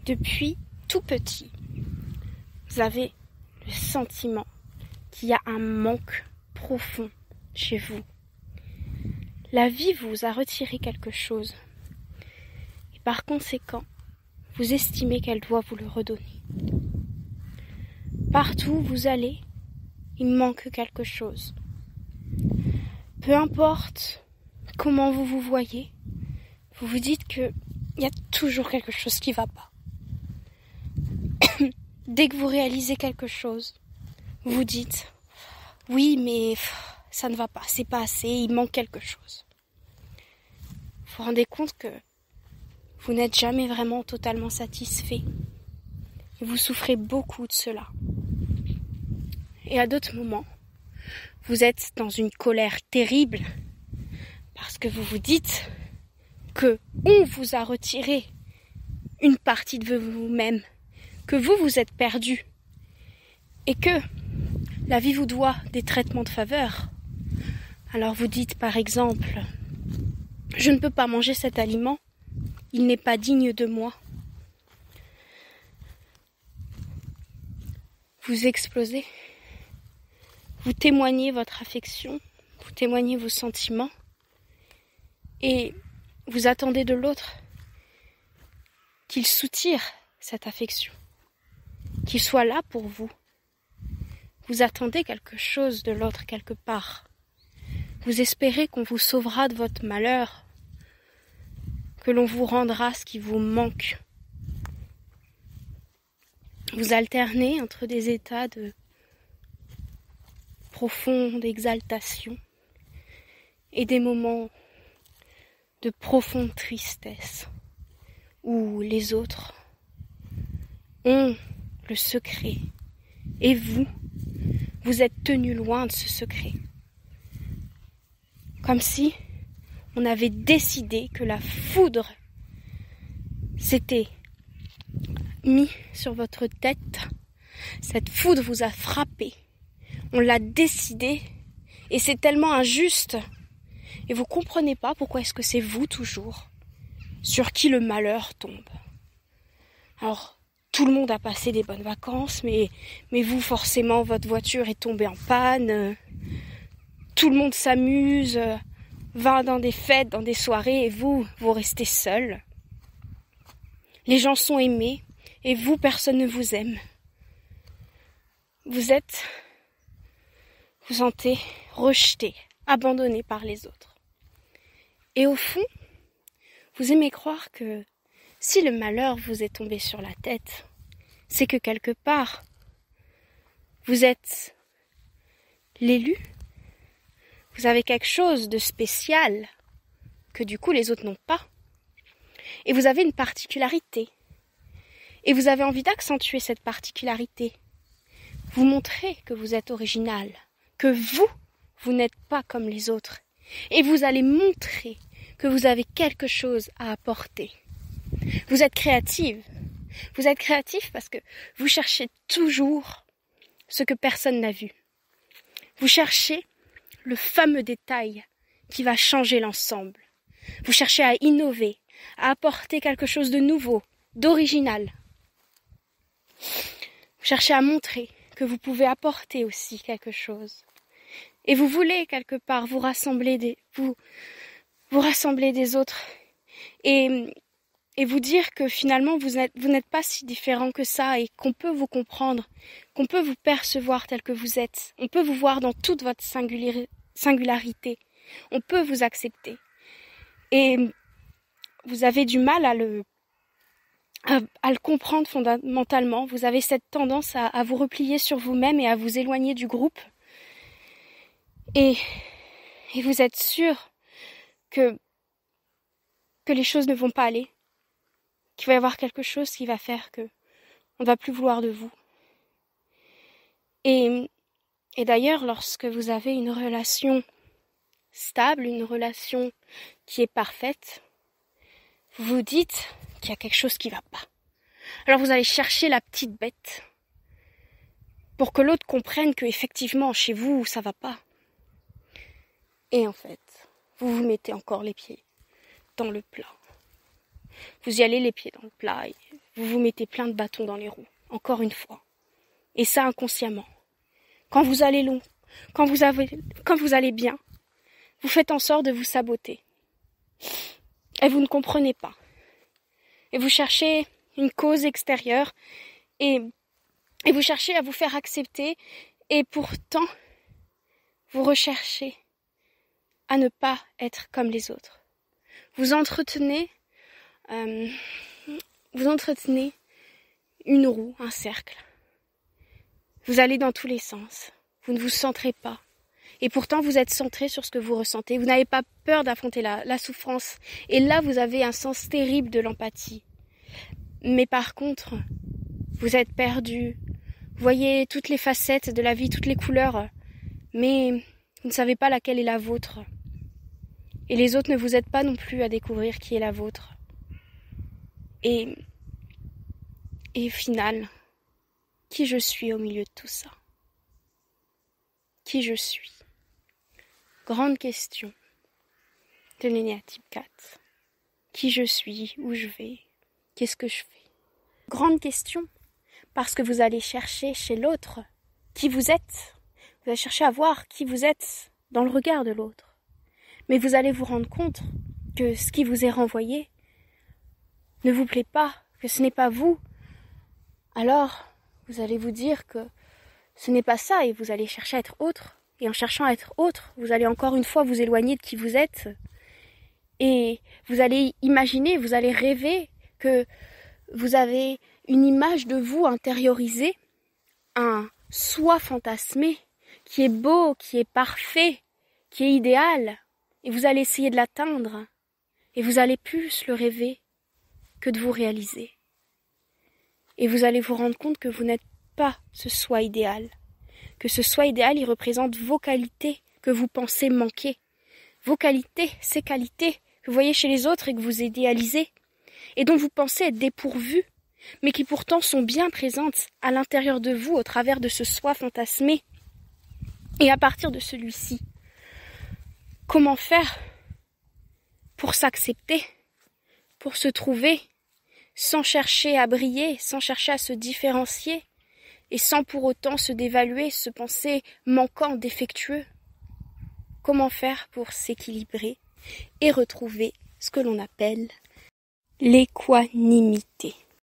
Depuis tout petit, vous avez le sentiment qu'il y a un manque profond chez vous. La vie vous a retiré quelque chose. Et par conséquent, vous estimez qu'elle doit vous le redonner. Partout où vous allez, il manque quelque chose. Peu importe comment vous vous voyez, vous vous dites qu'il y a toujours quelque chose qui ne va pas. Dès que vous réalisez quelque chose, vous vous dites « oui, mais ça ne va pas, c'est pas assez, il manque quelque chose ». Vous vous rendez compte que vous n'êtes jamais vraiment totalement satisfait. Et vous souffrez beaucoup de cela. Et à d'autres moments, vous êtes dans une colère terrible parce que vous vous dites que on vous a retiré une partie de vous-même, que vous êtes perdu et que la vie vous doit des traitements de faveur. Alors vous dites par exemple, je ne peux pas manger cet aliment, il n'est pas digne de moi. Vous explosez, vous témoignez votre affection, vous témoignez vos sentiments et vous attendez de l'autre qu'il soutire cette affection, qu'il soit là pour vous. Vous attendez quelque chose de l'autre quelque part. Vous espérez qu'on vous sauvera de votre malheur, que l'on vous rendra ce qui vous manque. Vous alternez entre des états de profonde exaltation et des moments de profonde tristesse où les autres ont le secret et vous êtes tenu loin de ce secret. Comme si on avait décidé que la foudre s'était mise sur votre tête. Cette foudre vous a frappé. On l'a décidé et c'est tellement injuste. Et vous comprenez pas pourquoi est-ce que c'est vous toujours sur qui le malheur tombe. Alors, tout le monde a passé des bonnes vacances, mais vous, forcément, votre voiture est tombée en panne. Tout le monde s'amuse, va dans des fêtes, dans des soirées, et vous restez seul. Les gens sont aimés, et vous, personne ne vous aime. Vous sentez rejeté, abandonné par les autres. Et au fond, vous aimez croire que si le malheur vous est tombé sur la tête, c'est que quelque part, vous êtes l'élu. Vous avez quelque chose de spécial que du coup les autres n'ont pas. Et vous avez une particularité. Et vous avez envie d'accentuer cette particularité. Vous montrez que vous êtes original, que vous n'êtes pas comme les autres. Et vous allez montrer que vous avez quelque chose à apporter. Vous êtes créative. Vous êtes créatif parce que vous cherchez toujours ce que personne n'a vu. Vous cherchez le fameux détail qui va changer l'ensemble. Vous cherchez à innover, à apporter quelque chose de nouveau, d'original. Vous cherchez à montrer que vous pouvez apporter aussi quelque chose. Et vous voulez quelque part vous rassembler des autres et vous dire que finalement vous n'êtes pas si différent que ça et qu'on peut vous comprendre, qu'on peut vous percevoir tel que vous êtes. On peut vous voir dans toute votre singularité. On peut vous accepter. Et vous avez du mal à le comprendre fondamentalement. Vous avez cette tendance à vous replier sur vous-même et à vous éloigner du groupe. Et vous êtes sûr que les choses ne vont pas aller, qu'il va y avoir quelque chose qui va faire que on ne va plus vouloir de vous. Et d'ailleurs, lorsque vous avez une relation stable, une relation qui est parfaite, vous vous dites qu'il y a quelque chose qui ne va pas. Alors vous allez chercher la petite bête pour que l'autre comprenne que effectivement chez vous ça va pas. Et en fait, vous vous mettez encore les pieds dans le plat. Vous y allez les pieds dans le plat et vous vous mettez plein de bâtons dans les roues, encore une fois. Et ça inconsciemment. Quand vous allez long, quand vous allez bien, vous faites en sorte de vous saboter. Et vous ne comprenez pas. Et vous cherchez une cause extérieure et vous cherchez à vous faire accepter et pourtant vous recherchez à ne pas être comme les autres. Vous entretenez une roue, un cercle. Vous allez dans tous les sens. Vous ne vous centrez pas. Et pourtant, vous êtes centré sur ce que vous ressentez. Vous n'avez pas peur d'affronter la souffrance. Et là, vous avez un sens terrible de l'empathie. Mais par contre, vous êtes perdu. Vous voyez toutes les facettes de la vie, toutes les couleurs. Mais vous ne savez pas laquelle est la vôtre. Et les autres ne vous aident pas non plus à découvrir qui est la vôtre. Et au final, qui je suis au milieu de tout ça? Qui je suis? Grande question de l'énéatype 4. Qui je suis? Où je vais? Qu'est-ce que je fais? Grande question, parce que vous allez chercher chez l'autre qui vous êtes. Vous allez chercher à voir qui vous êtes dans le regard de l'autre. Mais vous allez vous rendre compte que ce qui vous est renvoyé ne vous plaît pas, que ce n'est pas vous. Alors, vous allez vous dire que ce n'est pas ça et vous allez chercher à être autre. Et en cherchant à être autre, vous allez encore une fois vous éloigner de qui vous êtes. Et vous allez imaginer, vous allez rêver que vous avez une image de vous intériorisée, un soi fantasmé, qui est beau, qui est parfait, qui est idéal. Et vous allez essayer de l'atteindre. Et vous allez plus le rêver que de vous réaliser. Et vous allez vous rendre compte que vous n'êtes pas ce soi idéal. Que ce soi idéal, il représente vos qualités que vous pensez manquer. Vos qualités, ces qualités que vous voyez chez les autres et que vous idéalisez. Et dont vous pensez être dépourvues, mais qui pourtant sont bien présentes à l'intérieur de vous au travers de ce soi fantasmé. Et à partir de celui-ci, comment faire pour s'accepter, pour se trouver, sans chercher à briller, sans chercher à se différencier, et sans pour autant se dévaluer, se penser manquant, défectueux? Comment faire pour s'équilibrer et retrouver ce que l'on appelle l'équanimité?